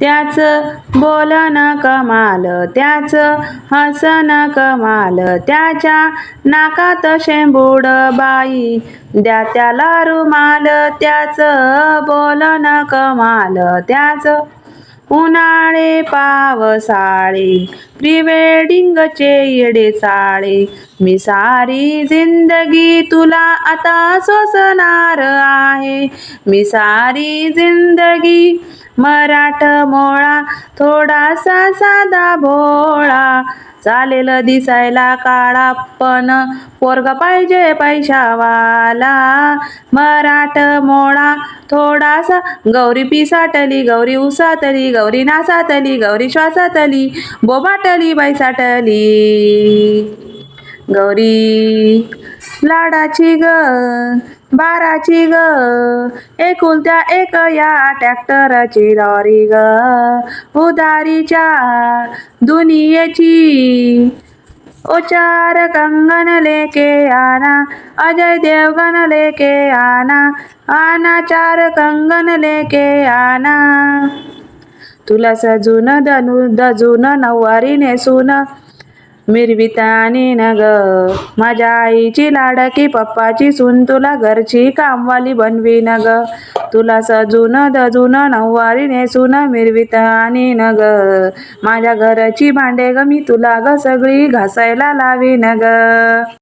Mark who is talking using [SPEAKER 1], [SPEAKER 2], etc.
[SPEAKER 1] त्याच बोलन कमाल, त्याच हसन कमाल, त्याच्या नाकात शेंबूड बाई, द्या त्याला रुमाल. त्याच बोलन कमाल, त्याच उन्हाळे पावसाळे, प्रीवेडिंगचे येडे चाळे. मी सारी जिंदगी तुला आता सोसणार आहे, मी सारी जिंदगी. मराठमोळा थोडासा साधा भोळा, चालेल दिसायला काळा पण पोरगा पाहिजे पैशावाला. मराठमोळा थोडासा, गौरी पिसाटली, गौरी उसातली, गौरी नासातली, गौरी श्वासातली, बोबाटली बैसाटली. गौरी लाडाची ग, बाराची ग, एकुलत्या एक या ट्रॅक्टरची लॉरी ग. उधारीच्या दुनियेची ओ चार कंगन लेके आना, अजय देवगन लेके आना, आना चार कंगन लेके आना. तुला सजून दजून नऊवारी नेसून मिरवितानी न ग, माझ्या आईची लाडकी पप्पाची सून, तुला घरची कामवाली बनवीन ग. तुला सजून दजून नऊवारी नेसून मिरवितानी न ग, माझ्या घरची भांडे ग मी तुला ग सगळी घासायला लावीन ग.